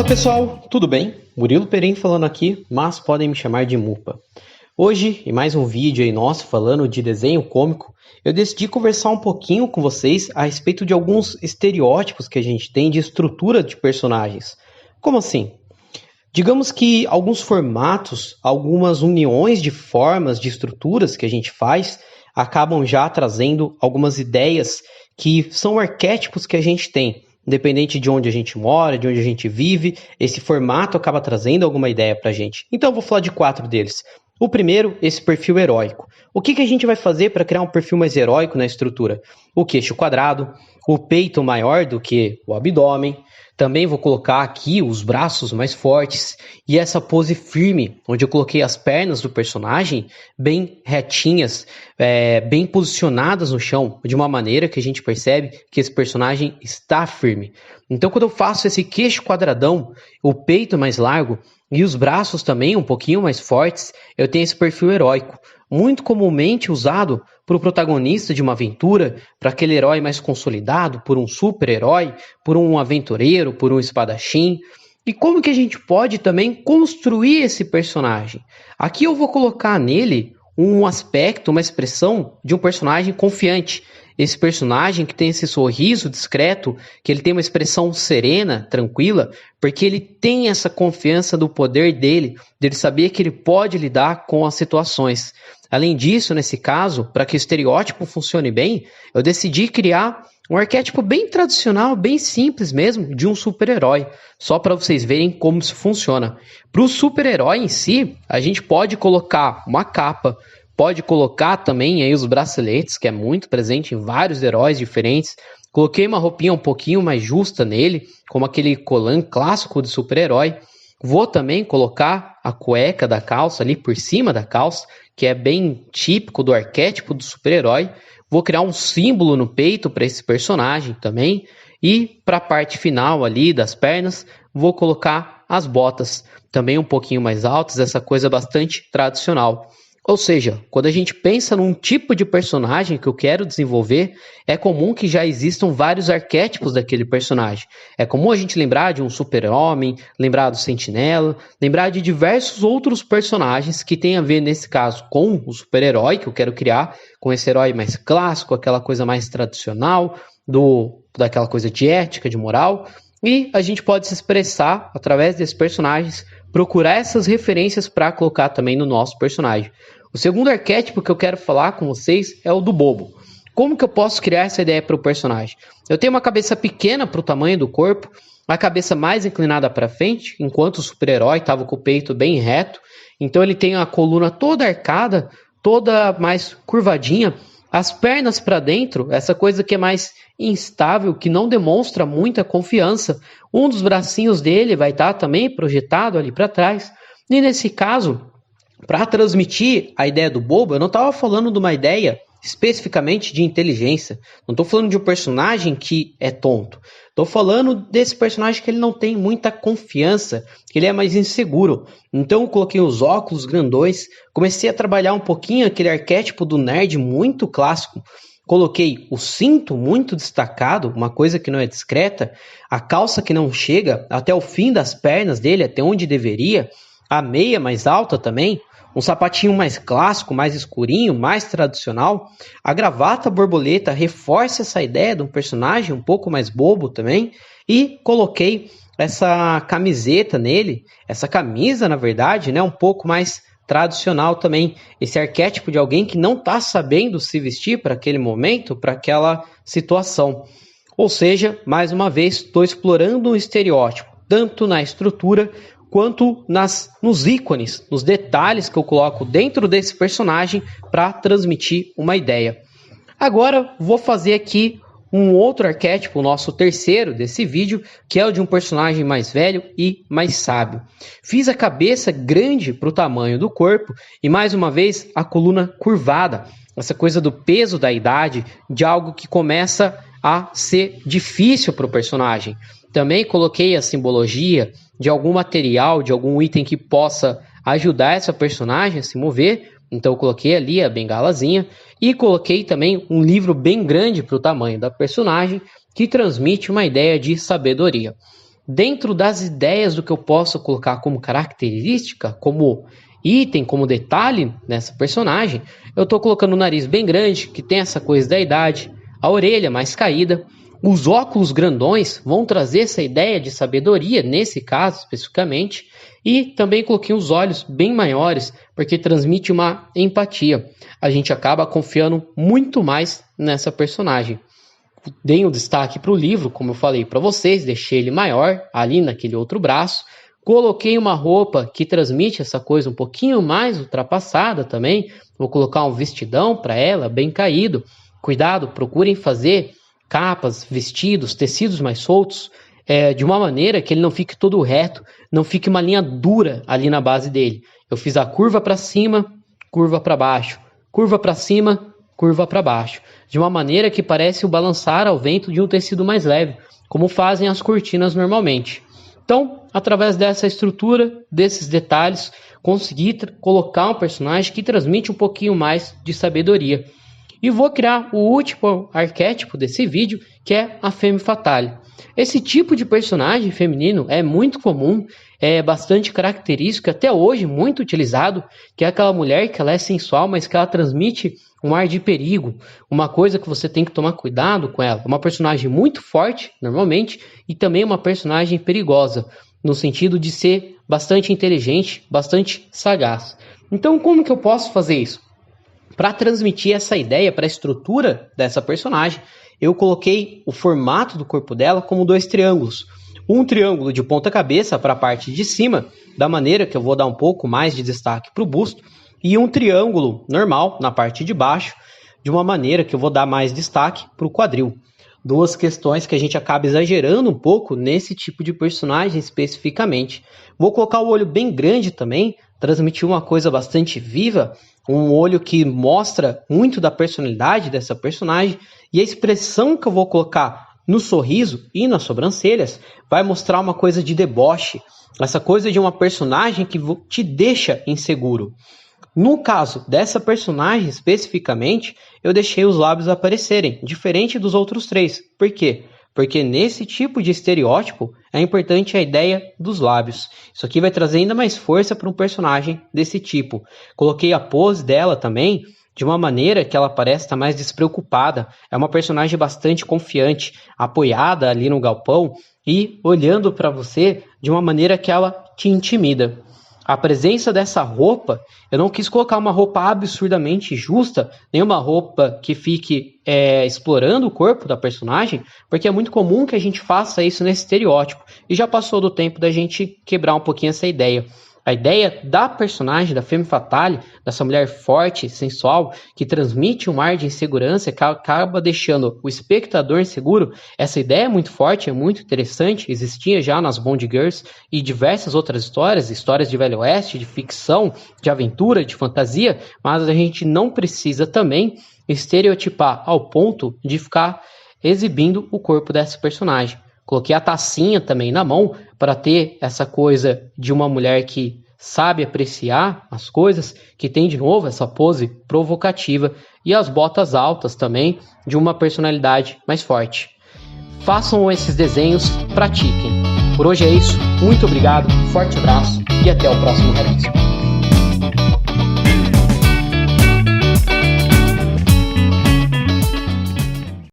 pessoal, tudo bem? Murilo Perim falando aqui, mas podem me chamar de Mupa. Hoje, em mais um vídeo aí nosso falando de desenho cômico, eu decidi conversar um pouquinho com vocês a respeito de alguns estereótipos que a gente tem de estrutura de personagens. Como assim? Digamos que alguns formatos, algumas uniões de formas, de estruturas que a gente faz, acabam já trazendo algumas ideias que são arquétipos que a gente tem. Independente de onde a gente mora, de onde a gente vive, esse formato acaba trazendo alguma ideia pra gente. Então eu vou falar de 4 deles. O primeiro, esse perfil heróico. O que a gente vai fazer para criar um perfil mais heróico na estrutura? O queixo quadrado, o peito maior do que o abdômen. Também vou colocar aqui os braços mais fortes e essa pose firme, onde eu coloquei as pernas do personagem bem retinhas, bem posicionadas no chão, de uma maneira que a gente percebe que esse personagem está firme. Então, quando eu faço esse queixo quadradão, o peito mais largo e os braços também um pouquinho mais fortes, eu tenho esse perfil heróico, muito comumente usado para o protagonista de uma aventura, para aquele herói mais consolidado, por um super-herói, por um aventureiro, por um espadachim. E como que a gente pode também construir esse personagem? Aqui eu vou colocar nele um aspecto, uma expressão de um personagem confiante. Esse personagem que tem esse sorriso discreto, que ele tem uma expressão serena, tranquila, porque ele tem essa confiança do poder dele saber que ele pode lidar com as situações. Além disso, nesse caso, para que o estereótipo funcione bem, eu decidi criar um arquétipo bem tradicional, bem simples mesmo, de um super-herói, só para vocês verem como isso funciona. Para o super-herói em si, a gente pode colocar uma capa, pode colocar também aí os braceletes, que é muito presente em vários heróis diferentes. Coloquei uma roupinha um pouquinho mais justa nele, como aquele colã clássico de super-herói. Vou também colocar a cueca da calça ali por cima da calça, que é bem típico do arquétipo do super-herói. Vou criar um símbolo no peito para esse personagem também. E para a parte final ali das pernas, vou colocar as botas, também um pouquinho mais altas, essa coisa bastante tradicional. Ou seja, quando a gente pensa num tipo de personagem que eu quero desenvolver, é comum que já existam vários arquétipos daquele personagem. É comum a gente lembrar de um super-homem, lembrar do sentinela, lembrar de diversos outros personagens que têm a ver, nesse caso, com o super-herói que eu quero criar, com esse herói mais clássico, aquela coisa mais tradicional, daquela coisa de ética, de moral. E a gente pode se expressar através desses personagens, procurar essas referências para colocar também no nosso personagem. O segundo arquétipo que eu quero falar com vocês é o do bobo. Como que eu posso criar essa ideia para o personagem? Eu tenho uma cabeça pequena para o tamanho do corpo, a cabeça mais inclinada para frente, enquanto o super-herói estava com o peito bem reto. Então ele tem a coluna toda arcada, toda mais curvadinha, as pernas para dentro, essa coisa que é mais instável, que não demonstra muita confiança. Um dos bracinhos dele vai estar também projetado ali para trás. E nesse caso, para transmitir a ideia do bobo, eu não estava falando de uma ideia especificamente de inteligência. Não estou falando de um personagem que é tonto. Estou falando desse personagem que ele não tem muita confiança, que ele é mais inseguro. Então eu coloquei os óculos grandões, comecei a trabalhar um pouquinho aquele arquétipo do nerd muito clássico. Coloquei o cinto muito destacado, uma coisa que não é discreta, a calça que não chega até o fim das pernas dele, até onde deveria, a meia mais alta também, um sapatinho mais clássico, mais escurinho, mais tradicional. A gravata borboleta reforça essa ideia de um personagem um pouco mais bobo também. E coloquei essa camiseta nele, essa camisa na verdade, né, um pouco mais tradicional também. Esse arquétipo de alguém que não está sabendo se vestir para aquele momento, para aquela situação. Ou seja, mais uma vez, estou explorando um estereótipo, tanto na estrutura quanto nos ícones, nos detalhes que eu coloco dentro desse personagem para transmitir uma ideia. Agora vou fazer aqui um outro arquétipo, o nosso terceiro desse vídeo, que é o de um personagem mais velho e mais sábio. Fiz a cabeça grande para o tamanho do corpo e mais uma vez a coluna curvada, essa coisa do peso da idade, de algo que começa a ser difícil para o personagem. Também coloquei a simbologia de algum material, de algum item que possa ajudar essa personagem a se mover. Então eu coloquei ali a bengalazinha e coloquei também um livro bem grande para o tamanho da personagem que transmite uma ideia de sabedoria. dentro das ideias do que eu posso colocar como característica, como item, como detalhe nessa personagem, eu estou colocando o nariz bem grande, que tem essa coisa da idade, a orelha mais caída, os óculos grandões vão trazer essa ideia de sabedoria, nesse caso especificamente, e também coloquei os olhos bem maiores, porque transmite uma empatia. A gente acaba confiando muito mais nessa personagem. Dei um destaque para o livro, como eu falei para vocês, deixei ele maior, ali naquele outro braço. Coloquei uma roupa que transmite essa coisa um pouquinho mais ultrapassada também. Vou colocar um vestidão para ela, bem caído. Cuidado, procurem fazer capas, vestidos, tecidos mais soltos, de uma maneira que ele não fique todo reto, não fique uma linha dura ali na base dele. Eu fiz a curva para cima, curva para baixo, curva para cima, curva para baixo, de uma maneira que parece o balançar ao vento de um tecido mais leve, como fazem as cortinas normalmente. Então, através dessa estrutura, desses detalhes, consegui colocar um personagem que transmite um pouquinho mais de sabedoria. E vou criar o último arquétipo desse vídeo, que é a Femme Fatale. Esse tipo de personagem feminino é muito comum, é bastante característico, até hoje muito utilizado, que é aquela mulher que ela é sensual, mas que ela transmite um ar de perigo, uma coisa que você tem que tomar cuidado com ela. Uma personagem muito forte, normalmente, e também uma personagem perigosa, no sentido de ser bastante inteligente, bastante sagaz. Então, como que eu posso fazer isso? Para transmitir essa ideia para a estrutura dessa personagem, eu coloquei o formato do corpo dela como 2 triângulos. Um triângulo de ponta cabeça para a parte de cima, da maneira que eu vou dar um pouco mais de destaque para o busto, e um triângulo normal na parte de baixo, de uma maneira que eu vou dar mais destaque para o quadril. 2 questões que a gente acaba exagerando um pouco nesse tipo de personagem especificamente. Vou colocar o olho bem grande também, transmitir uma coisa bastante viva, um olho que mostra muito da personalidade dessa personagem, e a expressão que eu vou colocar no sorriso e nas sobrancelhas vai mostrar uma coisa de deboche, essa coisa de uma personagem que te deixa inseguro. No caso dessa personagem especificamente, eu deixei os lábios aparecerem, diferente dos outros 3. Por quê? Porque nesse tipo de estereótipo é importante a ideia dos lábios. Isso aqui vai trazer ainda mais força para um personagem desse tipo. Coloquei a pose dela também de uma maneira que ela parece estar mais despreocupada. É uma personagem bastante confiante, apoiada ali no galpão e olhando para você de uma maneira que ela te intimida. A presença dessa roupa, eu não quis colocar uma roupa absurdamente justa, nem uma roupa que fique explorando o corpo da personagem, porque é muito comum que a gente faça isso nesse estereótipo, e já passou do tempo da gente quebrar um pouquinho essa ideia. A ideia da personagem, da Femme Fatale, dessa mulher forte, sensual, que transmite um ar de insegurança, que acaba deixando o espectador inseguro, essa ideia é muito forte, é muito interessante, existia já nas Bond Girls e diversas outras histórias de Velho Oeste, de ficção, de aventura, de fantasia, mas a gente não precisa também estereotipar ao ponto de ficar exibindo o corpo dessa personagem. Coloquei a tacinha também na mão para ter essa coisa de uma mulher que sabe apreciar as coisas, que tem de novo essa pose provocativa, e as botas altas também de uma personalidade mais forte. Façam esses desenhos, pratiquem. Por hoje é isso, muito obrigado, forte abraço e até o próximo realismo.